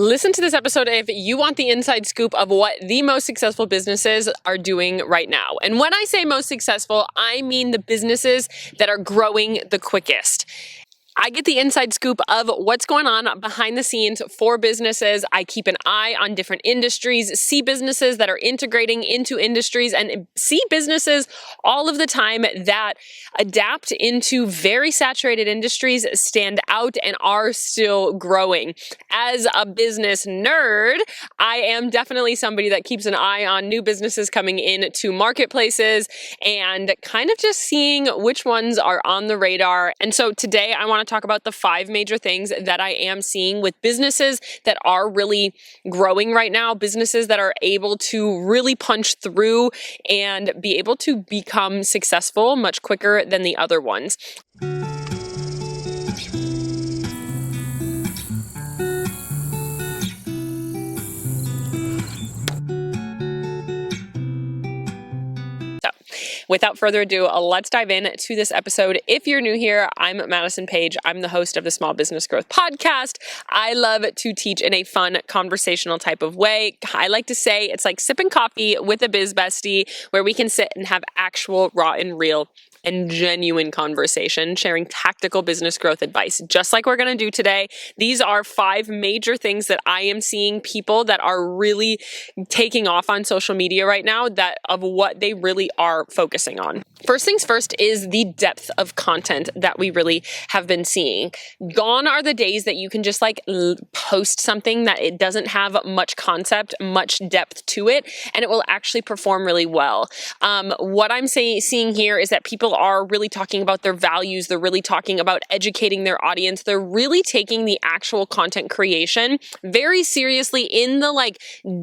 Listen to this episode if you want the inside scoop of what the most successful businesses are doing right now. And when I say most successful, I mean the businesses that are growing the quickest. I get the inside scoop of what's going on behind the scenes for businesses. I keep an eye on different industries, see businesses that are integrating into industries, and see businesses all of the time that adapt into very saturated industries, stand out, and are still growing. As a business nerd, I am definitely somebody that keeps an eye on new businesses coming into marketplaces and kind of just seeing which ones are on the radar. And so today I want to talk about the 5 major things that I am seeing with businesses that are really growing right now, businesses that are able to really punch through and be able to become successful much quicker than the other ones. Without further ado, let's dive in to this episode. If you're new here, I'm Madison Page. I'm the host of the Small Business Growth Podcast. I love to teach in a fun, conversational type of way. I like to say it's like sipping coffee with a biz bestie where we can sit and have actual, raw, and real and genuine conversation, sharing tactical business growth advice, just like we're going to do today. These are 5 major things that I am seeing people that are really taking off on social media right now, that of what they really are focusing on. First things first is the depth of content that we really have been seeing. Gone are the days that you can just post something that it doesn't have much concept, much depth to it, and it will actually perform really well. What I'm seeing here is that people are really talking about their values. They're really talking about educating their audience. They're really taking the actual content creation very seriously in the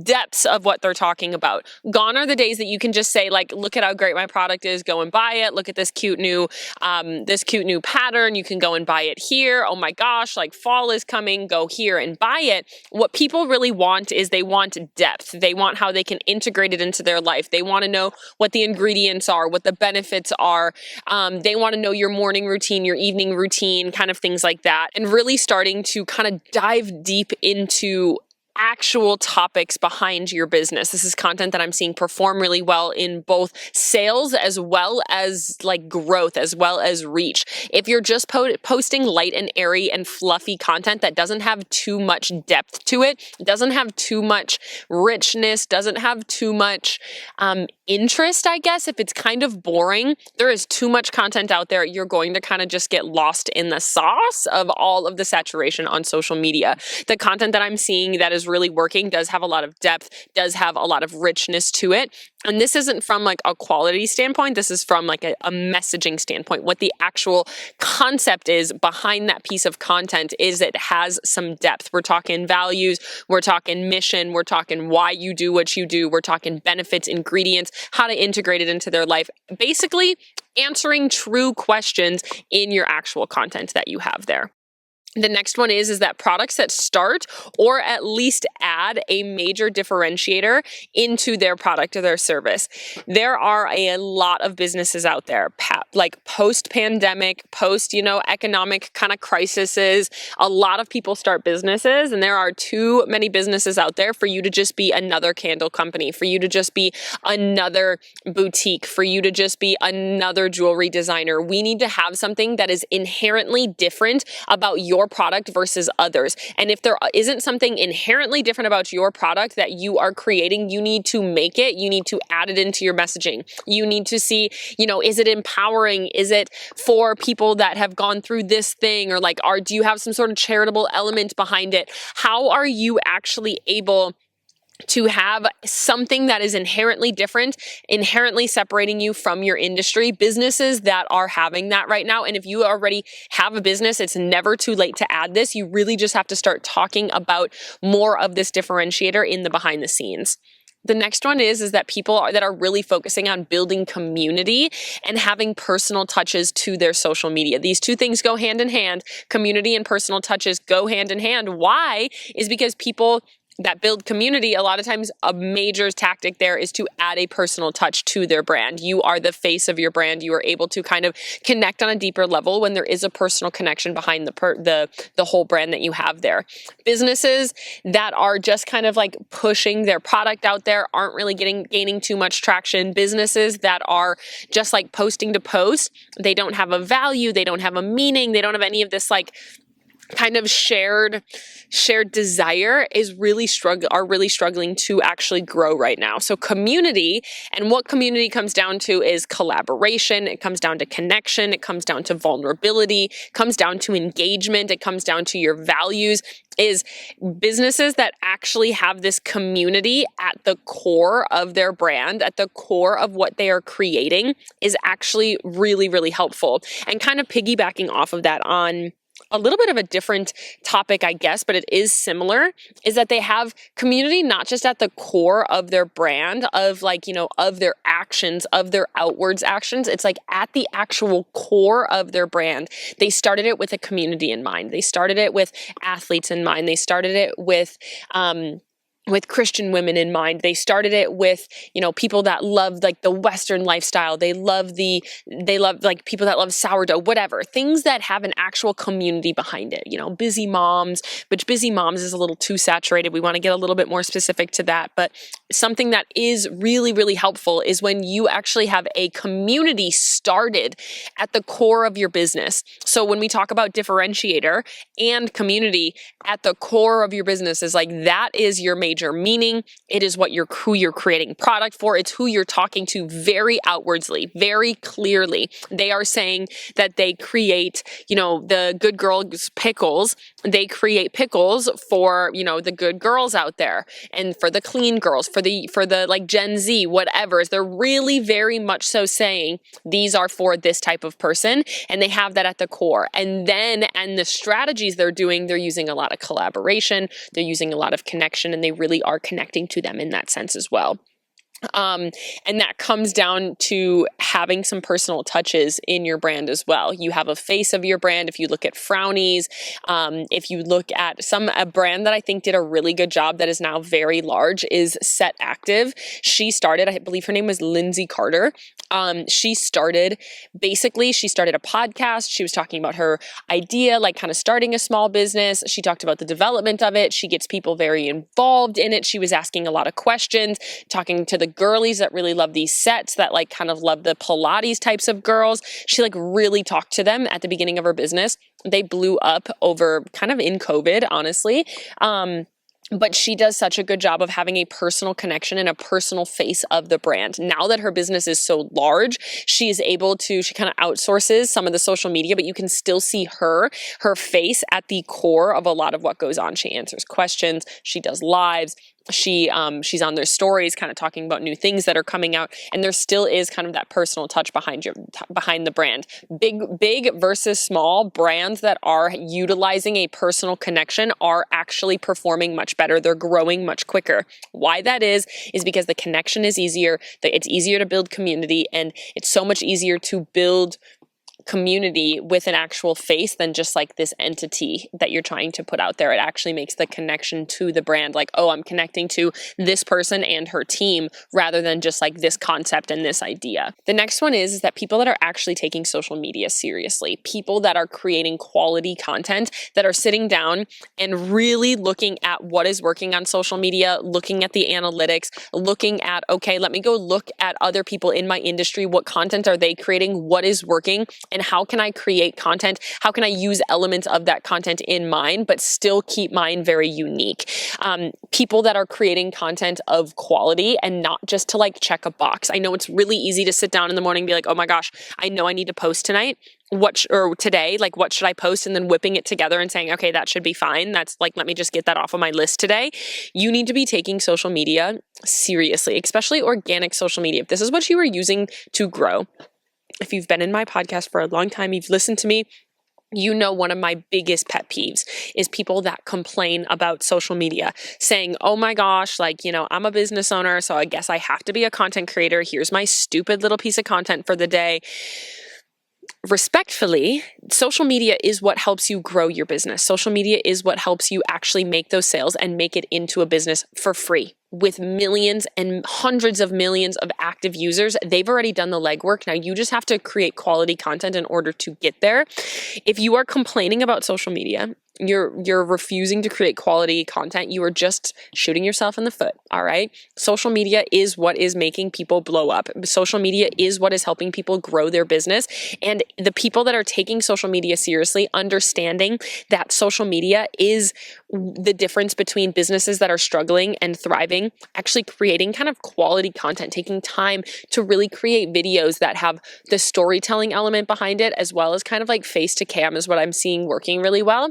depths of what they're talking about. Gone are the days that you can just say look at how great my product is, go and buy it. Look at this cute new pattern. You can go and buy it here. Oh my gosh, fall is coming, go here and buy it. What people really want is they want depth. They want how they can integrate it into their life. They want to know what the ingredients are, what the benefits are. They want to know your morning routine, your evening routine, kind of things like that. And really starting to kind of dive deep into actual topics behind your business. This is content that I'm seeing perform really well in both sales as well as growth, as well as reach. If you're just posting light and airy and fluffy content that doesn't have too much depth to it, doesn't have too much richness, doesn't have too much interest, I guess, if it's kind of boring, there is too much content out there. You're going to kind of just get lost in the sauce of all of the saturation on social media. The content that I'm seeing that is really working does have a lot of depth, does have a lot of richness to it. And this isn't from a quality standpoint. This is from a messaging standpoint. What the actual concept is behind that piece of content is it has some depth. We're talking values, we're talking mission, we're talking why you do what you do, we're talking benefits, ingredients, how to integrate it into their life. Basically, answering true questions in your actual content that you have there. The next one is that products that start or at least add a major differentiator into their product or their service. There are a lot of businesses out there, post-pandemic, economic kind of crises. A lot of people start businesses, and there are too many businesses out there for you to just be another candle company, for you to just be another boutique, for you to just be another jewelry designer. We need to have something that is inherently different about your product versus others. And if there isn't something inherently different about your product that you are creating, you need to make it, you need to add it into your messaging. You need to see, is it empowering? Is it for people that have gone through this thing? Or do you have some sort of charitable element behind it? How are you actually able to have something that is inherently different, inherently separating you from your industry? Businesses that are having that right now. And if you already have a business, it's never too late to add this. You really just have to start talking about more of this differentiator in the behind the scenes. The next one is that people that are really focusing on building community and having personal touches to their social media. These two things go hand in hand. Community and personal touches go hand in hand. Why? Is because people that build community, a lot of times a major tactic there is to add a personal touch to their brand. You are the face of your brand. You are able to kind of connect on a deeper level when there is a personal connection behind the whole brand that you have there. Businesses that are just kind of like pushing their product out there aren't really gaining too much traction. Businesses that are just like posting to post, they don't have a value, they don't have a meaning, they don't have any of this like kind of shared desire are really struggling to actually grow right now. So community, and what community comes down to is collaboration. It comes down to connection. It comes down to vulnerability. It comes down to engagement. It comes down to your values. Is businesses that actually have this community at the core of their brand, at the core of what they are creating, is actually really, really helpful. And kind of piggybacking off of that on a little bit of a different topic, I guess, but it is similar, is that they have community not just at the core of their brand, of like, of their actions, of their outwards actions. It's like at the actual core of their brand. They started it with a community in mind. They started it with athletes in mind. They started it with Christian women in mind. They started it with, people that love like the Western lifestyle. They love like people that love sourdough, whatever. Things that have an actual community behind it. Busy moms, which busy moms is a little too saturated. We want to get a little bit more specific to that. But something that is really, really helpful is when you actually have a community started at the core of your business. So when we talk about differentiator and community at the core of your business, is like that is your major meaning. It is who you're creating product for. It's who you're talking to very outwardly, very clearly. They are saying that they create, the good girls pickles. They create pickles for, the good girls out there, and for the clean girls, for the like Gen Z, whatever. They're really very much so saying these are for this type of person, and they have that at the core. And the strategies they're using a lot of collaboration. They're using a lot of connection, and they really are connecting to them in that sense as well. And that comes down to having some personal touches in your brand as well. You have a face of your brand. If you look at Frownies, if you look at a brand that I think did a really good job that is now very large is Set Active. She started, I believe her name was Lindsay Carter. She started a podcast. She was talking about her idea, like kind of starting a small business. She talked about the development of it. She gets people very involved in it. She was asking a lot of questions, talking to the girlies that really love these sets, that like kind of love the Pilates types of girls. She like really talked to them at the beginning of her business. They blew up over kind of in COVID, honestly. But she does such a good job of having a personal connection and a personal face of the brand. Now that her business is so large, she kind of outsources some of the social media, but you can still see her face at the core of a lot of what goes on. She answers questions. She does lives. She's on their stories kind of talking about new things that are coming out, and there still is kind of that personal touch behind the brand. Big versus small brands that are utilizing a personal connection are actually performing much better. They're growing much quicker. Why that is because the connection is easier, it's easier to build community, and it's so much easier to build community with an actual face than just like this entity that you're trying to put out there. It actually makes the connection to the brand like, oh, I'm connecting to this person and her team rather than just like this concept and this idea. The next one is that people that are actually taking social media seriously, people that are creating quality content, that are sitting down and really looking at what is working on social media, looking at the analytics, looking at, okay, let me go look at other people in my industry. What content are they creating? What is working? And how can I create content? How can I use elements of that content in mine, but still keep mine very unique? People that are creating content of quality and not just to like check a box. I know it's really easy to sit down in the morning and be like, oh my gosh, I know I need to post tonight. Or today, like what should I post? And then whipping it together and saying, okay, that should be fine. That's like, let me just get that off of my list today. You need to be taking social media seriously, especially organic social media. If this is what you are using to grow, if you've been in my podcast for a long time, you've listened to me, you know one of my biggest pet peeves is people that complain about social media saying, oh my gosh, like, I'm a business owner, so I guess I have to be a content creator. Here's my stupid little piece of content for the day. respectfully, social media is what helps you grow your business. Social media is what helps you actually make those sales and make it into a business for free. With millions and hundreds of millions of active users, they've already done the legwork. Now you just have to create quality content in order to get there. If you are complaining about social media, you're refusing to create quality content, you are just shooting yourself in the foot, all right? Social media is what is making people blow up. Social media is what is helping people grow their business. And the people that are taking social media seriously, understanding that social media is the difference between businesses that are struggling and thriving, actually creating kind of quality content, taking time to really create videos that have the storytelling element behind it, as well as kind of like face to cam is what I'm seeing working really well.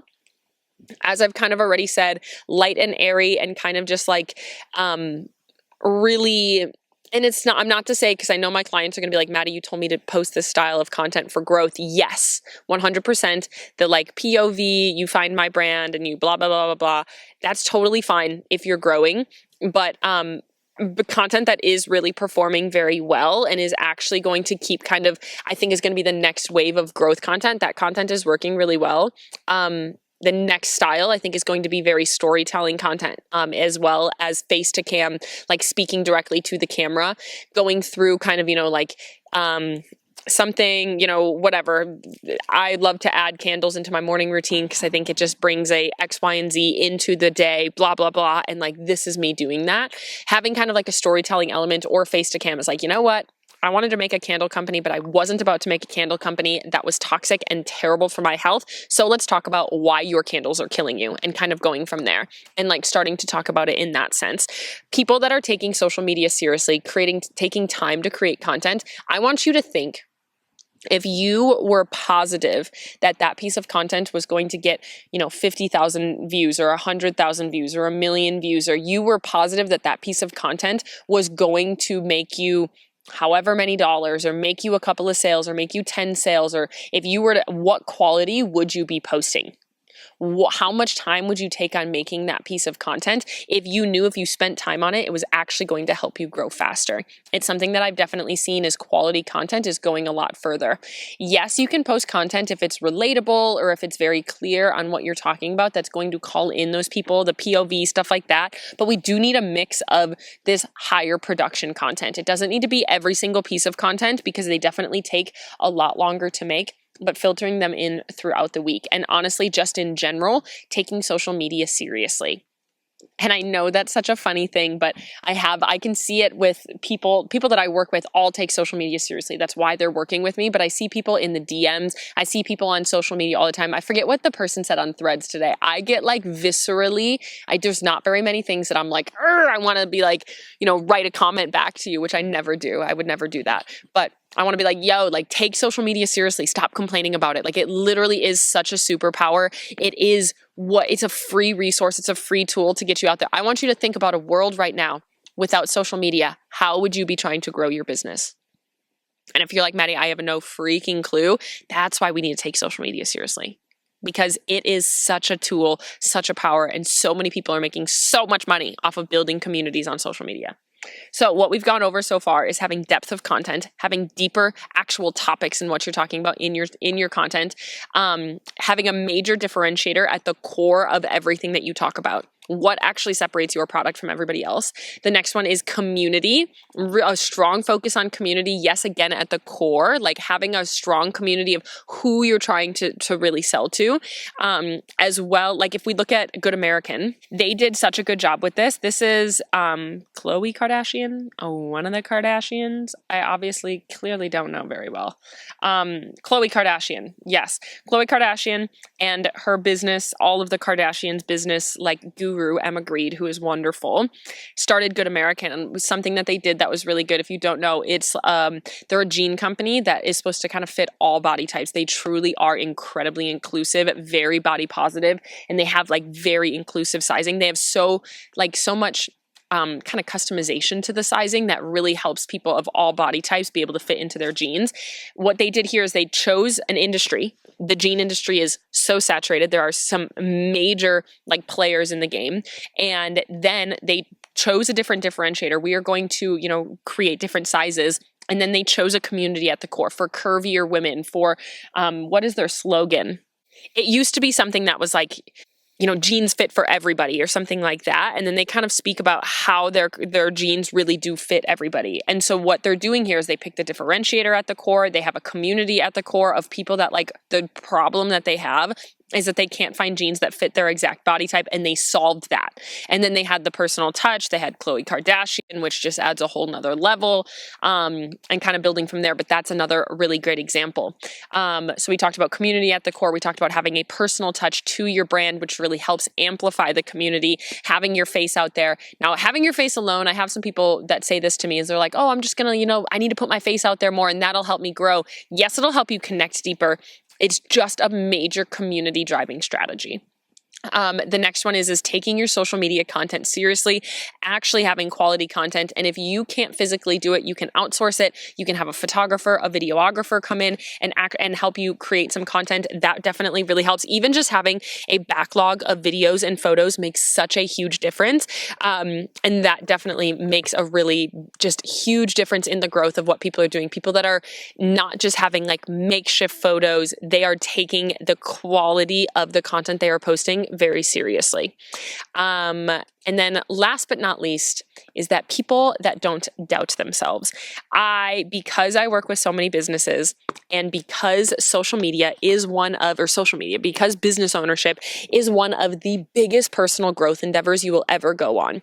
As I've kind of already said, light and airy and kind of just like really, and it's not, I'm not to say, because I know my clients are going to be like, Maddie, you told me to post this style of content for growth. Yes, 100%. The like POV, you find my brand and you blah, blah, blah, blah, blah. That's totally fine if you're growing. But content that is really performing very well and is actually going to keep kind of, I think is going to be the next wave of growth content. That content is working really well. The next style, I think, is going to be very storytelling content, as well as face to cam, like speaking directly to the camera, going through kind of, like something, whatever. I love to add candles into my morning routine because I think it just brings a X, Y, and Z into the day, blah, blah, blah. And like, this is me doing that. Having kind of like a storytelling element or face to cam is like, you know what? I wanted to make a candle company, but I wasn't about to make a candle company that was toxic and terrible for my health. So let's talk about why your candles are killing you and kind of going from there and like starting to talk about it in that sense. People that are taking social media seriously, taking time to create content, I want you to think, if you were positive that that piece of content was going to get, 50,000 views or 100,000 views or 1,000,000 views, or you were positive that that piece of content was going to make you however many dollars or make you a couple of sales or make you 10 sales, or if you were to, what quality would you be posting? How much time would you take on making that piece of content if you knew if you spent time on it, it was actually going to help you grow faster? It's something that I've definitely seen is quality content is going a lot further. Yes, you can post content if it's relatable or if it's very clear on what you're talking about that's going to call in those people, the POV, stuff like that. But we do need a mix of this higher production content. It doesn't need to be every single piece of content because they definitely take a lot longer to make, but filtering them in throughout the week. And honestly, just in general, taking social media seriously. And I know that's such a funny thing, but I can see it with people that I work with all take social media seriously. That's why they're working with me. But I see people in the DMs. I see people on social media all the time. I forget what the person said on Threads today. I get like viscerally, there's not very many things that I'm like, I want to be like, write a comment back to you, which I never do. I would never do that. But I want to be like, yo, like take social media seriously. Stop complaining about it. Like it literally is such a superpower. It's a free resource. It's a free tool to get you out there. I want you to think about a world right now without social media. How would you be trying to grow your business? And if you're like, Maddie, I have no freaking clue. That's why we need to take social media seriously, because it is such a tool, such a power. And so many people are making so much money off of building communities on social media. So what we've gone over so far is having depth of content, having deeper actual topics in what you're talking about in your content, having a major differentiator at the core of everything that you talk about. What actually separates your product from everybody else? The next one is community, a strong focus on community. Yes, again, at the core, like having a strong community of who you're trying to really sell to. As well, like if we look at Good American, they did such a good job with this. This is Khloe Kardashian, one of the Kardashians. I obviously clearly don't know very well. Khloe Kardashian, yes. Khloe Kardashian and her business, all of the Kardashians' business, like guru Emma Grede, who is wonderful, started Good American, and it was something that they did that was really good. If you don't know, it's they're a jean company that is supposed to kind of fit all body types. They truly are incredibly inclusive, very body positive, and they have like very inclusive sizing. They have so much kind of customization to the sizing that really helps people of all body types be able to fit into their jeans. What they did here is they chose an industry. The jean industry is so saturated. There are some major like players in the game. And then they chose a different differentiator. We are going to, create different sizes And then they chose a community at the core for curvier women, for what is their slogan? It used to be something that was like, jeans fit for everybody or something like that. And then they kind of speak about how their jeans really do fit everybody. And so what they're doing here is they pick the differentiator at the core. They have a community at the core of people that like the problem that they have is that they can't find jeans that fit their exact body type, and they solved that. And then they had the personal touch. They had Khloe Kardashian, which just adds a whole nother level, and kind of building from there. But that's another really great example. So we talked about community at the core. We talked about having a personal touch to your brand, which really helps amplify the community, having your face out there. Now, having your face alone, I have some people that say this to me is they're like, oh, I'm just going to, I need to put my face out there more and that'll help me grow. Yes, it'll help you connect deeper. It's just a major community driving strategy. The next one is taking your social media content seriously, actually having quality content. And if you can't physically do it, you can outsource it. You can have a photographer, a videographer come in and help you create some content. That definitely really helps. Even just having a backlog of videos and photos makes such a huge difference. And that definitely makes a really just huge difference in the growth of what people are doing. People that are not just having like makeshift photos, they are taking the quality of the content they are posting very seriously. And then last but not least is that people that don't doubt themselves. Because I work with so many businesses and because because business ownership is one of the biggest personal growth endeavors you will ever go on.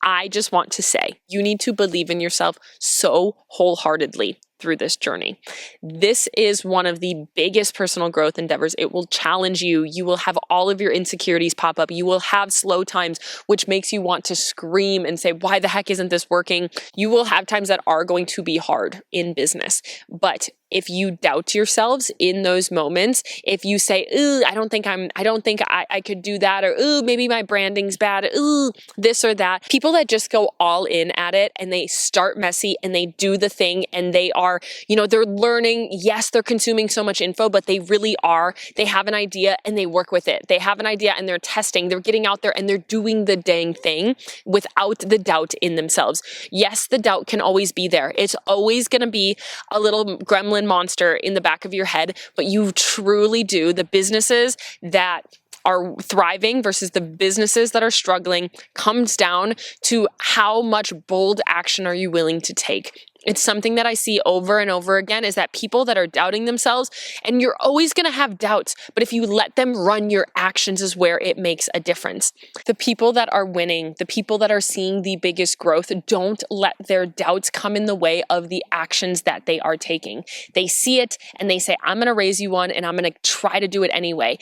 I just want to say, you need to believe in yourself so wholeheartedly through this journey. This is one of the biggest personal growth endeavors. It will challenge you. You will have all of your insecurities pop up. You will have slow times, which makes you want to scream and say, why the heck isn't this working? You will have times that are going to be hard in business. But if you doubt yourselves in those moments, if you say, ooh, I don't think I could do that, or ooh, maybe my branding's bad, ooh, this or that. People that just go all in at it and they start messy and they do the thing and they are, they're learning. Yes, they're consuming so much info, but they really are. They have an idea and they work with it. They have an idea and they're testing. They're getting out there and they're doing the dang thing without the doubt in themselves. Yes, the doubt can always be there. It's always going to be a little gremlin monster in the back of your head, but you truly do. The businesses that are thriving versus the businesses that are struggling comes down to how much bold action are you willing to take. It's something that I see over and over again is that people that are doubting themselves, and you're always going to have doubts, but if you let them run your actions is where it makes a difference. The people that are winning, the people that are seeing the biggest growth, don't let their doubts come in the way of the actions that they are taking. They see it and they say, I'm going to raise you one and I'm going to try to do it anyway.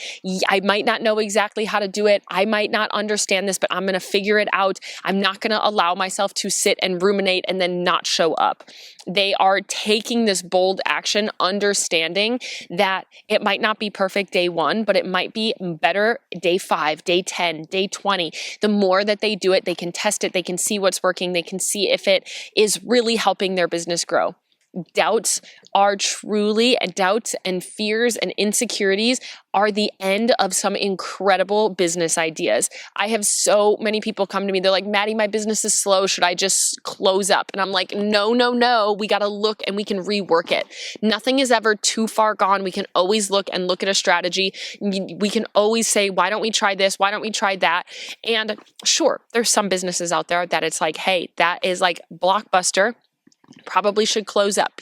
I might not know exactly how to do it. I might not understand this, but I'm going to figure it out. I'm not going to allow myself to sit and ruminate and then not show up. They are taking this bold action, understanding that it might not be perfect day 1, but it might be better day 5, day 10, day 20. The more that they do it, they can test it, they can see what's working, they can see if it is really helping their business grow. Doubts and fears and insecurities are the end of some incredible business ideas. I have so many people come to me. They're like, Maddie, my business is slow. Should I just close up? And I'm like, no. We got to look and we can rework it. Nothing is ever too far gone. We can always look at a strategy. We can always say, why don't we try this? Why don't we try that? And sure, there's some businesses out there that it's like, hey, that is like Blockbuster. Probably should close up,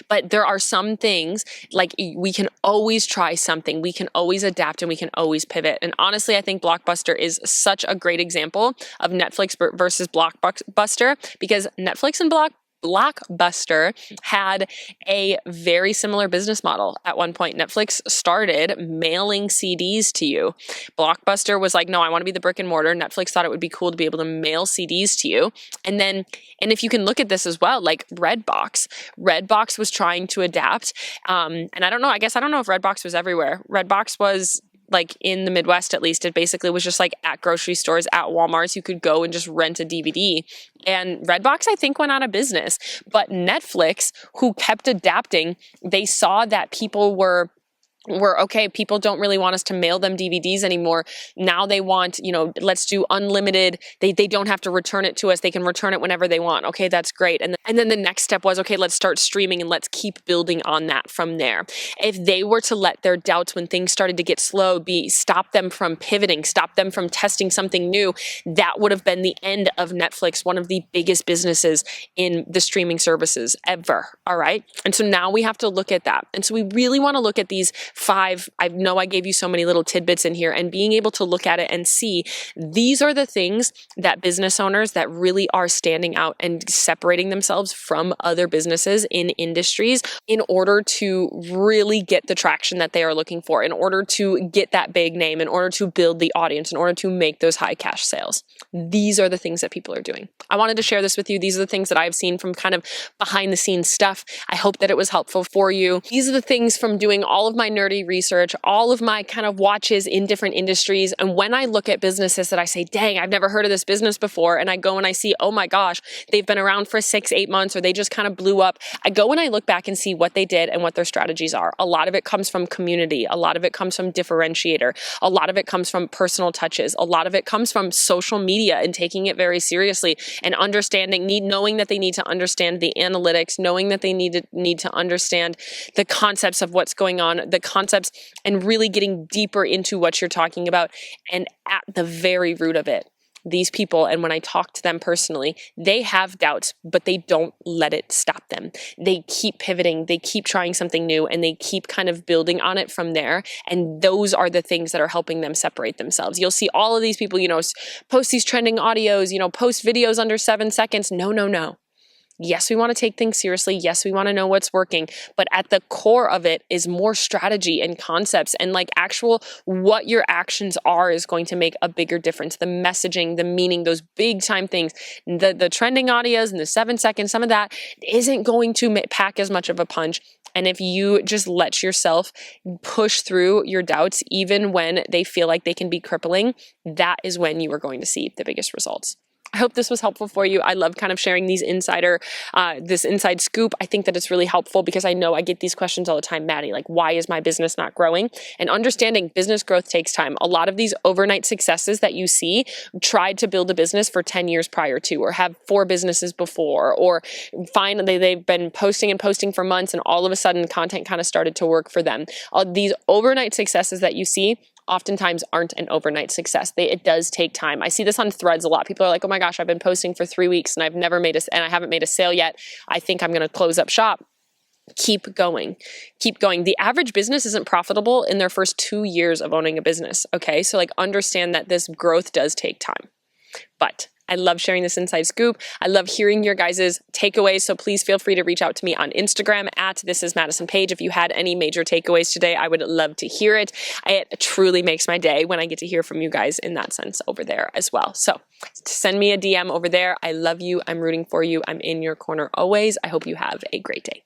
but there are some things like we can always try something, we can always adapt and we can always pivot. And honestly, I think Blockbuster is such a great example of Netflix versus Blockbuster, because Netflix and Blockbuster had a very similar business model at one point. Netflix started mailing CDs to you. Blockbuster was like, no, I want to be the brick and mortar. Netflix thought it would be cool to be able to mail CDs to you. And if you can look at this as well, like Redbox was trying to adapt. And I don't know if Redbox was everywhere. Redbox was like in the Midwest, at least. It basically was just like at grocery stores, at Walmarts, you could go and just rent a DVD. And Redbox, I think, went out of business. But Netflix, who kept adapting, they saw that people were where, okay, people don't really want us to mail them DVDs anymore. Now they want, let's do unlimited. They don't have to return it to us. They can return it whenever they want. Okay, that's great. And then the next step was, okay, let's start streaming and let's keep building on that from there. If they were to let their doubts when things started to get slow stop them from pivoting, stop them from testing something new, that would have been the end of Netflix, one of the biggest businesses in the streaming services ever. All right. And so now we have to look at that. And so we really want to look at these 5, I know I gave you so many little tidbits in here, and being able to look at it and see these are the things that business owners that really are standing out and separating themselves from other businesses in industries in order to really get the traction that they are looking for, in order to get that big name, in order to build the audience, in order to make those high cash sales. These are the things that people are doing. I wanted to share this with you. These are the things that I've seen from kind of behind the scenes stuff. I hope that it was helpful for you. These are the things from doing all of my nerdy research, all of my kind of watches in different industries. And when I look at businesses that I say, dang, I've never heard of this business before, and I go and I see, oh my gosh, they've been around for 6-8 months, or they just kind of blew up. I go and I look back and see what they did and what their strategies are. A lot of it comes from community. A lot of it comes from differentiator. A lot of it comes from personal touches. A lot of it comes from social media and taking it very seriously and knowing that they need to understand the analytics, knowing that they need to understand the concepts of what's going on, the concepts, and really getting deeper into what you're talking about. And at the very root of it, these people, and when I talk to them personally, they have doubts, but they don't let it stop them. They keep pivoting, they keep trying something new, and they keep kind of building on it from there. And those are the things that are helping them separate themselves. You'll see all of these people, post these trending audios, post videos under 7 seconds. No. Yes, we want to take things seriously. Yes, we want to know what's working. But at the core of it is more strategy and concepts, and like actual what your actions are is going to make a bigger difference. The messaging, the meaning, those big time things, the trending audios and the 7 seconds, some of that isn't going to pack as much of a punch. And if you just let yourself push through your doubts, even when they feel like they can be crippling, that is when you are going to see the biggest results. I hope this was helpful for you. I love kind of sharing these this inside scoop. I think that it's really helpful because I know I get these questions all the time, Maddie, like, why is my business not growing? And understanding business growth takes time. A lot of these overnight successes that you see tried to build a business for 10 years prior to, or have 4 businesses before, or finally they've been posting for months and all of a sudden content kind of started to work for them. These overnight successes that you see oftentimes aren't an overnight success. It does take time. I see this on Threads a lot. People are like, oh my gosh, I've been posting for 3 weeks and and I haven't made a sale yet. I think I'm going to close up shop. Keep going. The average business isn't profitable in their first 2 years of owning a business. Okay. So understand that this growth does take time, but I love sharing this inside scoop. I love hearing your guys' takeaways. So please feel free to reach out to me on Instagram at This Is Madison Page. If you had any major takeaways today, I would love to hear it. It truly makes my day when I get to hear from you guys in that sense over there as well. So send me a DM over there. I love you. I'm rooting for you. I'm in your corner always. I hope you have a great day.